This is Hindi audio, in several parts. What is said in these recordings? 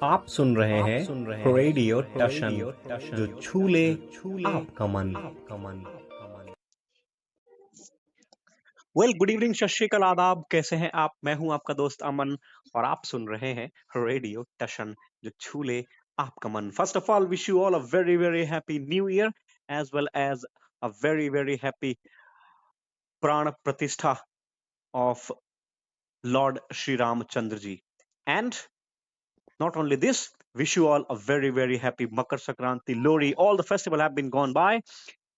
आप सुन रहे हैं रेडियो टशन, जो छू ले आपका मन। गुड इवनिंग, सत श्री अकाल, आदाब। कैसे हैं आप? मैं हूं आपका दोस्त अमन और आप सुन रहे हैं रेडियो टशन, जो छू ले आपका मन। First of all, wish you all a very very happy new year, as well as a very very happy Pran Pratishtha of Lord Sri Ramchandra ji. And not only this, wish you all a very, very happy Makar Sankranti, Lori. All the festival have been gone by,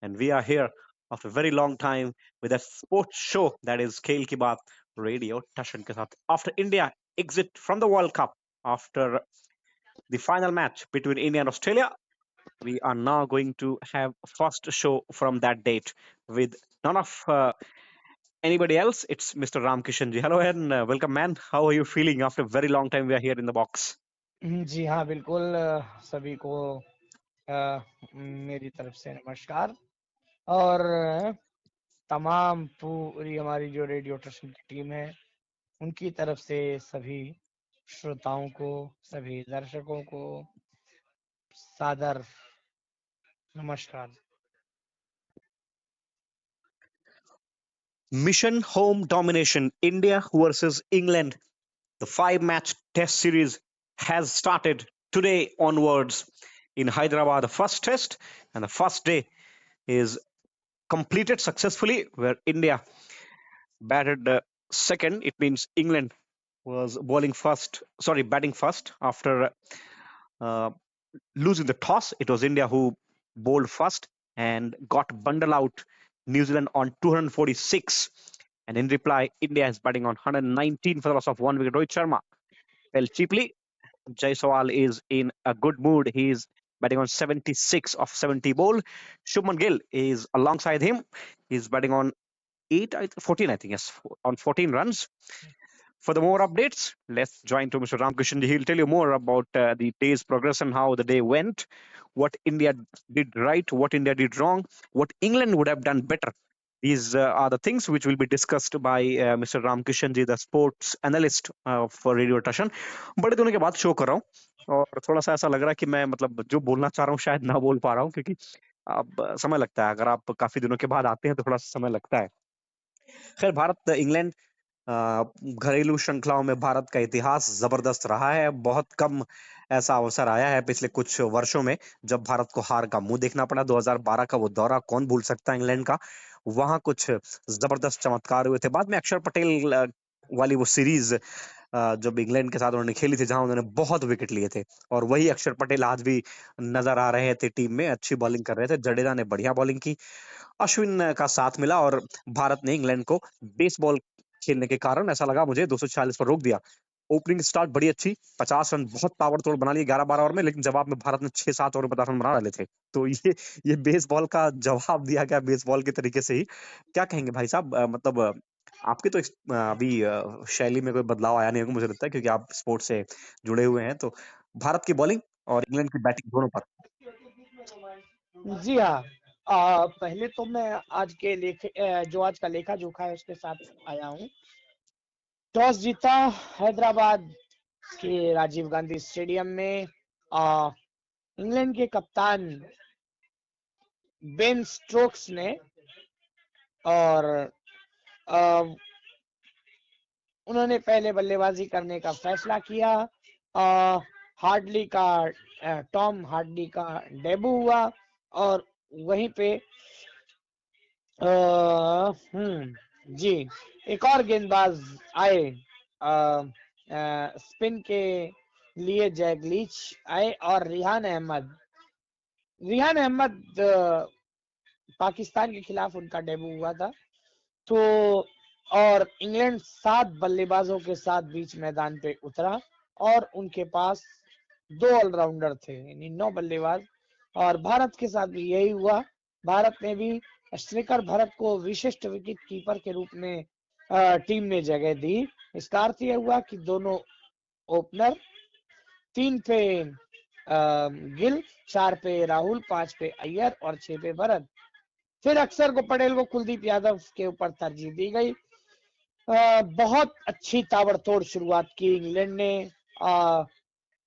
and we are here after a very long time with a sports show that is Khel Ki Baat Radio Tashan ke saath. After India exit from the World Cup, after the final match between India and Australia, we are now going to have first show from that date with none of anybody else. It's Mr. Ramkishan ji. Hello and welcome, man. How are you feeling after a very long time? We are here in the box. जी हाँ, बिल्कुल। सभी को मेरी तरफ से नमस्कार। और तमाम पूरी हमारी जो रेडियो टशन की टीम है, उनकी तरफ से सभी श्रोताओं को, सभी दर्शकों को सादर नमस्कार। Mission home domination. India versus England. The 5-match test series has started today onwards in Hyderabad. The first test and the first day is completed successfully, where India batted second. It means England was batting first after losing the toss. It was India who bowled first and got bundled out New Zealand on 246. And in reply, India is batting on 119 for the loss of 1 wicket. Rohit Sharma fell cheaply. Jaiswal is in a good mood. He's batting on 76 of 70 bowl. Shubman Gill is alongside him. He's batting on 14, I think, yes, on 14 runs. For the more updates, let's join to Mr. Ramkishan. He'll tell you more about the day's progress and how the day went, what India did right, what India did wrong, what England would have done better. These are the things which will be discussed by Mr. Ramkishan ji, the sports analyst for Radio Tashan. बड़े दिनों के बाद शो कर रहा हूँ और थोड़ा सा ऐसा लग रहा है कि मैं मतलब जो बोलना चाह रहा हूँ शायद ना बोल पा रहा हूँ, क्योंकि अब समय लगता है। अगर आप काफी दिनों के बाद आते हैं तो थोड़ा सा समय लगता है। खैर, भारत इंग्लैंड घरेलू श्रृंखलाओं में भारत का इतिहास जबरदस्त रहा है। बहुत कम ऐसा अवसर आया है पिछले कुछ वर्षों में जब भारत को हार का मुंह देखना पड़ा। 2012 का वो दौरा कौन भूल सकता है इंग्लैंड का। वहां कुछ जबरदस्त चमत्कार हुए थे। बाद में अक्षर पटेल वाली वो सीरीज जब इंग्लैंड के साथ उन्होंने खेली थी, जहां उन्होंने बहुत विकेट लिए थे, और वही अक्षर पटेल आज भी नजर आ रहे थे टीम में। अच्छी बॉलिंग कर रहे थे। जडेजा ने बढ़िया बॉलिंग की, अश्विन का साथ मिला और भारत ने इंग्लैंड को बेसबॉल खेलने के कारण ऐसा लगा मुझे 240 पर रोक दिया। ओपनिंग स्टार्ट बड़ी अच्छी, 50 रन बहुत ताबड़तोड़ बना लिए 11-12 ओवर में, लेकिन जवाब में भारत ने 6-7 ओवर में 50 रन बना डाले थे। तो ये बेसबॉल का जवाब दिया गया बेसबॉल के तरीके से ही। क्या कहेंगे भाई साहब? मतलब आपके तो अभी शैली में कोई बदलाव आया नहीं होगा मुझे लगता है, क्योंकि आप स्पोर्ट्स से जुड़े हुए हैं। तो भारत की बॉलिंग और इंग्लैंड की बैटिंग दोनों पर। जी हाँ, पहले तो मैं आज का लेखा जोखा है उसके साथ आया हूँ। टॉस जीता हैदराबाद के राजीव गांधी स्टेडियम में इंग्लैंड के कप्तान बेन स्टोक्स ने, और उन्होंने पहले बल्लेबाजी करने का फैसला किया। टॉम हार्डी का डेब्यू हुआ और वहीं पे जी एक और गेंदबाज आए। स्पिन के लिए जैक लीच आए और रिहान अहमद पाकिस्तान के खिलाफ उनका डेब्यू हुआ था। तो और इंग्लैंड 7 बल्लेबाजों के साथ बीच मैदान पे उतरा और उनके पास 2 ऑलराउंडर थे, यानी 9 बल्लेबाज। और भारत के साथ भी यही हुआ। भारत ने भी श्रीकर भरत को विशिष्ट विकेट कीपर के रूप में टीम ने जगह दी। इसका अर्थ यह हुआ कि दोनों ओपनर, 3 पे गिल, 4 पे राहुल, 5 पे अय्यर और 6 पे भरत। फिर अक्षर को पटेल को कुलदीप यादव के ऊपर तरजीह दी गई। बहुत अच्छी ताबड़तोड़ शुरुआत की इंग्लैंड ने।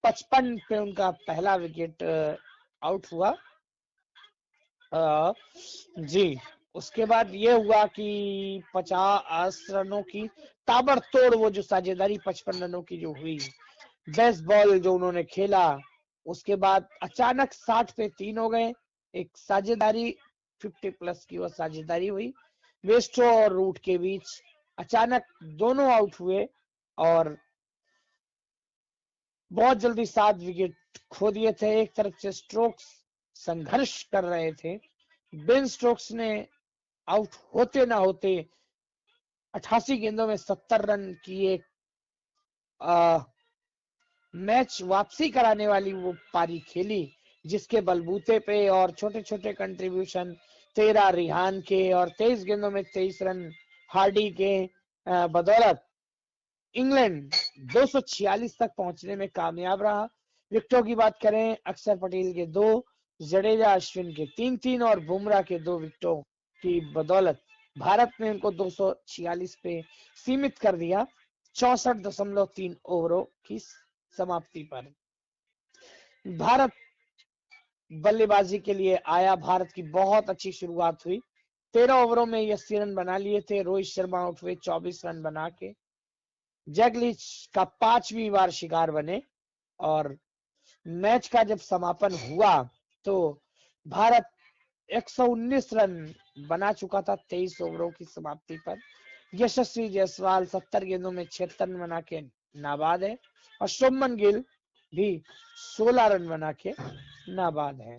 55 पे उनका पहला विकेट आउट हुआ। जी, उसके बाद ये हुआ कि 50 रनों की ताबड़तोड़ वो जो साझेदारी 55 रनों की जो हुई, बेस्ट बॉल जो उन्होंने खेला, उसके बाद अचानक 60 पे 3 हो गए। एक साझेदारी 50 प्लस की वो साझेदारी हुई, वेस्टो और रूट के बीच अचानक दोनों आउट हुए और बहुत जल्दी 7 विकेट खो दिए थे। एक तरफ से स्ट्रोक्स संघर्ष कर रहे थे, बेन स्टोक्स ने आउट होते ना होते 88 गेंदों में 70 रन की एक मैच वापसी कराने वाली वो पारी खेली, जिसके बलबूते पे और छोटे छोटे कंट्रीब्यूशन 13 रिहान के और 23 गेंदों में 23 रन हार्डी के बदौलत इंग्लैंड 246 तक पहुंचने में कामयाब रहा। विकेटों की बात करें, अक्षर पटेल के 2, जडेजा अश्विन के 3-3 और बुमराह के 2 विकेटों की बदौलत भारत ने उनको 246 पे सीमित कर दिया 64.3 ओवरों की समाप्ति पर। भारत बल्लेबाजी के लिए आया, भारत की बहुत अच्छी शुरुआत हुई। 13 ओवरों में 80 रन बना लिए थे। रोहित शर्मा आउट हुए 24 रन बना के। जैगलिच का 5वीं बार शिकार बने और मैच का जब समापन हुआ तो भारत 119 रन बना चुका था 23 ओवरों की समाप्ति पर। यशस्वी जायसवाल 70 गेंदों में 76 रन बना के नाबाद है और शुभमन गिल भी 16 रन बना के नाबाद है।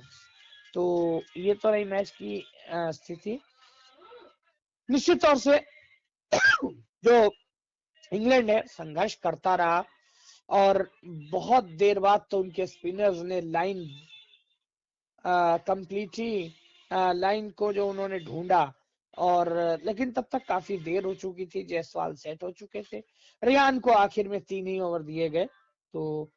तो ये तो रही मैच की स्थिति। निश्चित तौर से जो इंग्लैंड है संघर्ष करता रहा और बहुत देर बाद तो उनके स्पिनर्स ने लाइन कंप्लीटली लाइन को जो उन्होंने ढूंढा और लेकिन तब तक काफी देर हो चुकी थी, जायसवाल सेट हो चुके थे। रियान को आखिर में 3 ही ओवर दिए गए। तो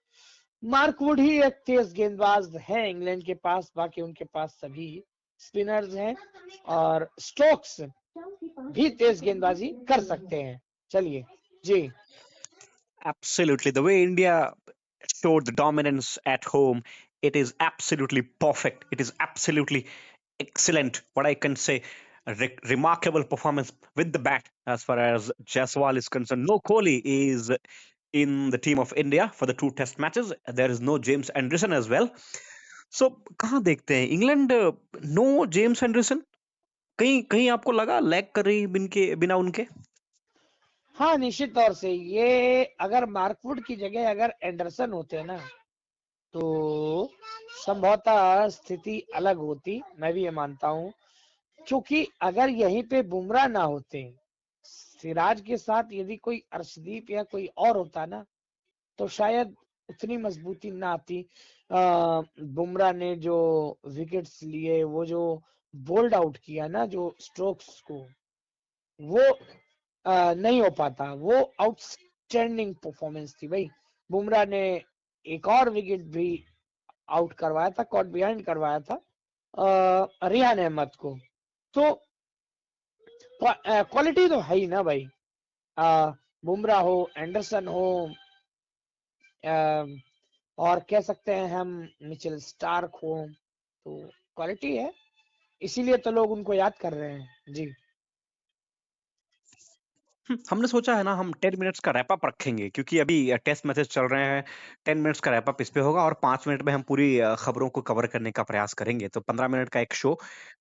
मार्क वुड ही एक तेज गेंदबाज है इंग्लैंड के पास, बाकी उनके पास सभी स्पिनर्स हैं और स्टोक्स भी तेज गेंदबाजी कर सकते हैं। चलिए जी। Absolutely. The way India showed the dominance at home, it is absolutely perfect. It is absolutely excellent. What I can say, a remarkable performance with the bat as far as Jaiswal is concerned. No Kohli is in the team of India for the 2 test matches. There is no James Anderson as well. So कहाँ देखते हैं इंग्लैंड नो जेम्स एंडरसन? कहीं कहीं आपको लगा लैग कर रही बिना उनके? हाँ, निश्चित तौर से ये अगर मार्कवुड की जगह अगर एंडरसन होते ना तो संभवतः स्थिति अलग होती, मैं भी ये मानता हूँ। क्योंकि अगर यहीं पे बुमराह ना होते, सिराज के साथ यदि कोई अर्शदीप या कोई और होता ना तो शायद उतनी मजबूती ना आती। बुमराह ने जो विकेट्स लिए, वो जो बोल्ड आउट किया ना जो स्ट्रोक्स को, वो नहीं हो पाता। वो आउटस्टैंडिंग परफॉर्मेंस थी भाई। बुमराह ने एक और विकेट भी आउट करवाया था, कॉट बिहाइंड करवाया था रियान अहमद को। तो क्वालिटी तो है ही ना भाई। बुमराह हो, एंडरसन हो, और कह सकते हैं हम मिचेल स्टार्क हो, तो क्वालिटी है, इसीलिए तो लोग उनको याद कर रहे हैं जी। हमने सोचा है ना हम 10 मिनट्स का रैप अप रखेंगे क्योंकि अभी टेस्ट मैचेस चल रहे हैं। 10 मिनट्स का रैप अप इस पे होगा और 5 मिनट में हम पूरी खबरों को कवर करने का प्रयास करेंगे। तो 15 मिनट का एक शो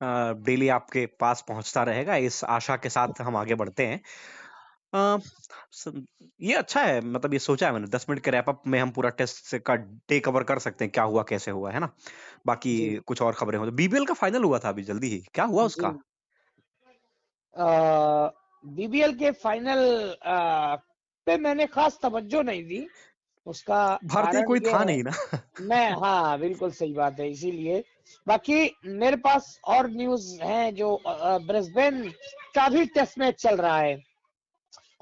डेली आपके पास पहुंचता रहेगा, इस आशा के साथ हम आगे बढ़ते हैं। अ, ये अच्छा है, मतलब ये सोचा है मैंने 10 मिनट के रैप अप में हम पूरा टेस्ट का डे कवर कर सकते हैं, क्या हुआ कैसे हुआ, है ना। बाकी जी कुछ और खबरें हो तो बीबीएल का फाइनल हुआ था अभी जल्दी ही, क्या हुआ जी। उसका? बीबीएल के फाइनल पे मैंने खास तवज्जो नहीं दी। उसका भारतीय कारण कोई ये था है, नहीं ना। मैं हाँ बिल्कुल सही बात है, इसीलिए। बाकी मेरे पास और न्यूज है जो ब्रिस्बेन का भी टेस्ट मैच चल रहा है।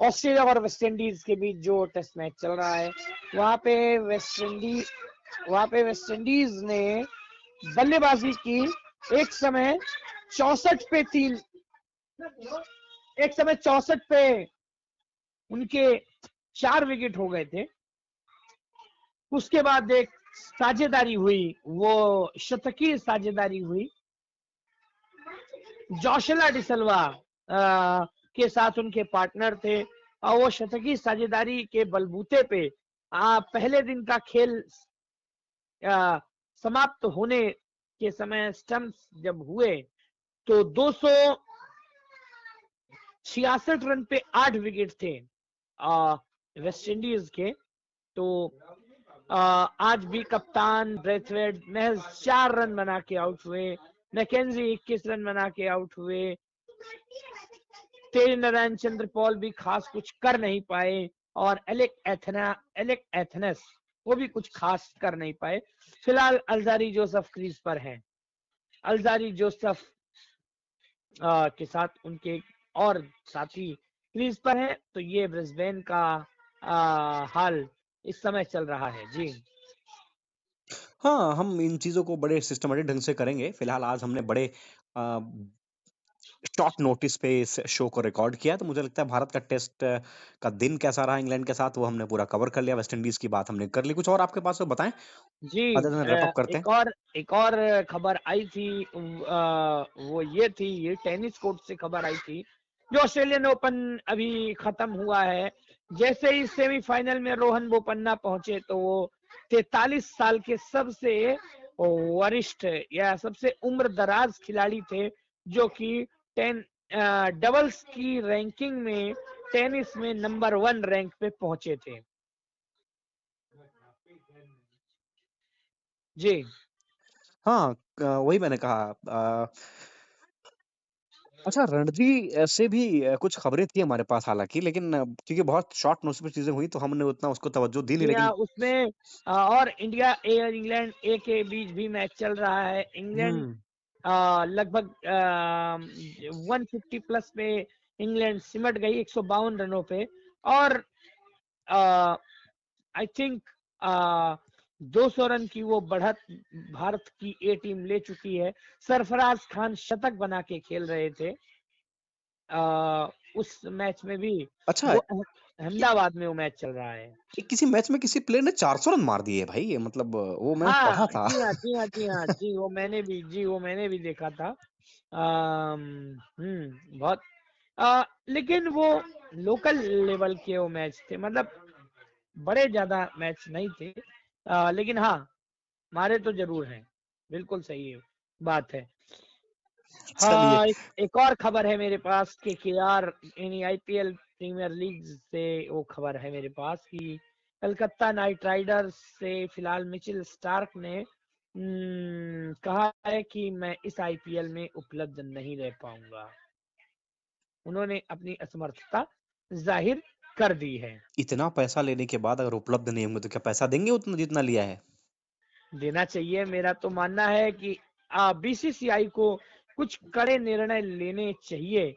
ऑस्ट्रेलिया और वेस्ट इंडीज के बीच जो टेस्ट मैच चल रहा है, वहां पे वेस्ट इंडीज ने बल्लेबाजी की। एक समय 64 पे 3, एक समय 64 पे उनके 4 विकेट हो गए थे। उसके बाद एक साझेदारी हुई, वो शतकीय साझेदारी हुई जोशला डिसल्वा के साथ, उनके पार्टनर थे, और वो शतकीय साझेदारी के बलबूते पे पहले दिन का खेल अ, समाप्त होने के समय स्टंप्स जब हुए तो 266 रन पे 8 विकेट थे वेस्ट इंडीज के। तो आज भी कप्तान ब्रेथवेट महज 4 रन बना के आउट हुए, मैकेंजी 21 रन बना के आउट हुए, तेज नारायण चंद्र पॉल भी खास कुछ कर नहीं पाए, और एलेक एथनस वो भी कुछ खास कर नहीं पाए। फिलहाल अल्जारी जोसेफ क्रीज पर हैं। अल्जारी जोसेफ के साथ उनके और साथी क्रीज पर हैं। तो ये ब्रिस्बेन का हाल इस समय चल रहा है जी। हाँ, हम इन चीज़ों को बड़े सिस्टमैटिक ढंग से करेंगे। फिलहाल आज हमने बड़े अ, शॉर्ट नोटिस पे इस शो को रिकॉर्ड किया, तो मुझे लगता है भारत का टेस्ट का दिन कैसा रहा इंग्लैंड के साथ, वो हमने पूरा कवर कर लिया। वेस्ट इंडीज़ की बात हमने कर ली। कुछ और आपके पास हो बताएँ? जी अदर देन रैप अप करते हैं। एक और खबर आई थी, वो ये थी, ये टेनिस कोर्ट से खबर आई थी, जो ऑस्ट्रेलियन ओपन अभी खत्म हुआ है। जैसे ही सेमीफाइनल में रोहन बोपन्ना पहुंचे तो वो 43 साल के सबसे वरिष्ठ या सबसे उम्र दराज खिलाड़ी थे, जो कि टेन डबल्स की रैंकिंग में टेनिस में नंबर 1 रैंक पे पहुंचे थे जी। हाँ, वही मैंने कहा। अच्छा, रणजी से भी कुछ खबरें थी हमारे पास हालाँकि, लेकिन क्योंकि बहुत शॉर्ट नोटिस पे चीज़ें हुई, तो हमने उतना उसको तवज्जो दी नहीं, जी हाँ, लेकिन उसमें और इंडिया ए और इंग्लैंड ए के बीच भी मैच चल रहा है। इंग्लैंड हुँ। लगभग 150 प्लस पे इंग्लैंड सिमट गई 152 रनों पे, और आई थिंक 200 रन की वो बढ़त भारत की ए टीम ले चुकी है। सरफराज खान शतक बना के खेल रहे थे उस मैच में भी। अच्छा, वो कि अहमदाबाद में वो मैच चल रहा है। कि किसी मैच में किसी प्लेयर ने 400 रन मार दिए भाई, ये मतलब वो मैंने हाँ, पढ़ा था। जी हाँ, जी हाँ, जी हाँ, वो मैंने भी देखा था। बहुत लेकिन वो लोकल लेवल के वो मैच थे, मतलब बड़े ज्यादा मैच नहीं थे। लेकिन हाँ, मारे तो जरूर हैं, बिल्कुल सही है, बात है। चलिए। हाँ, एक और खबर है मेरे पास कि केआर यानी आईपीएल प्रीमियर लीग से वो खबर है मेरे पास कि कलकत्ता नाइट राइडर्स से फिलहाल मिचेल स्टार्क ने कहा है कि मैं इस आईपीएल में उपलब्ध नहीं रह पाऊंगा। उन्होंने अपनी असमर्थता जाहिर कर दी है। इतना पैसा लेने के बाद अगर उपलब्ध नहीं होंगे, तो क्या पैसा देंगे उतना जितना लिया है? देना चाहिए। मेरा तो मानना है कि बीसीसीआई को कुछ कड़े निर्णय लेने चाहिए।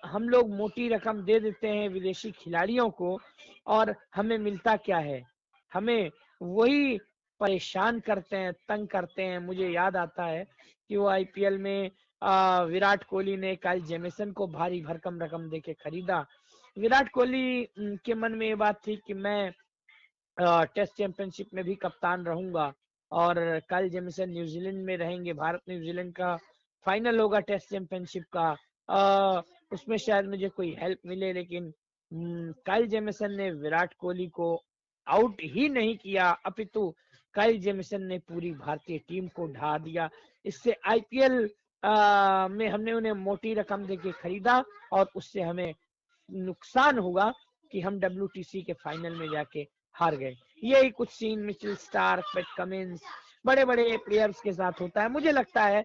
हम लोग मोटी रकम दे देते हैं विदेशी खिलाड़ियों को, और हमें मिलता क्या है? हमें वही परेशान करते हैं, तंग करते हैं। मुझे याद आता है कि वो आईपीएल में विराट कोहली ने काइल जेमिसन को भारी भरकम रकम देके खरीदा। विराट कोहली के मन में ये बात थी कि मैं टेस्ट चैंपियनशिप में भी कप्तान रहूंगा, और कल जेमिसन न्यूजीलैंड में रहेंगे। भारत न्यूजीलैंड का फाइनल होगा टेस्ट चैंपियनशिप का। उसमें शायद मुझे कोई हेल्प मिले, लेकिन काइल जेमिसन ने विराट कोहली को आउट ही नहीं किया, अपितु काइल जेमिसन ने पूरी भारतीय टीम को ढा दिया। इससे आईपीएल में हमने उन्हें मोटी रकम देके खरीदा, और उससे हमें नुकसान हुआ कि हम डब्ल्यूटीसी के फाइनल में जाके हार गए। यही कुछ scene Mitchell Starc, Pat Cummins, बड़े बड़े प्लेयर्स के साथ होता है। मुझे लगता है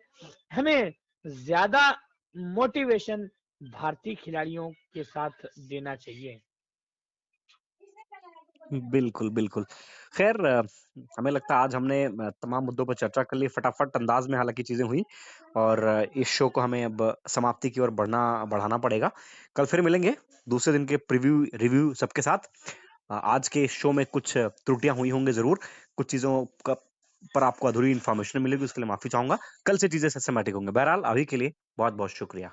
हमें ज्यादा मोटिवेशन भारतीय खिलाड़ियों के साथ देना चाहिए। बिल्कुल, बिल्कुल। ख़ैर, हमें लगता है आज हमने तमाम मुद्दों पर चर्चा कर ली, फटाफट अंदाज़ में हालाँकि चीज़ें हुई, और इस शो को हमें अब समाप्ति की ओर बढ़ाना पड़ेगा। कल फिर मिलेंगे दूसरे दिन के प्रीव्यू रिव्यू सबके साथ। आज के इस शो में कुछ त्रुटियाँ हुई होंगी ज़रूर, कुछ चीज़ों का पर आपको अधूरी इन्फॉर्मेशन मिलेगी, उसके लिए माफ़ी चाहूँगा। कल से चीज़ें सिस्टमैटिक होंगी। बहरहाल अभी के लिए बहुत-बहुत शुक्रिया।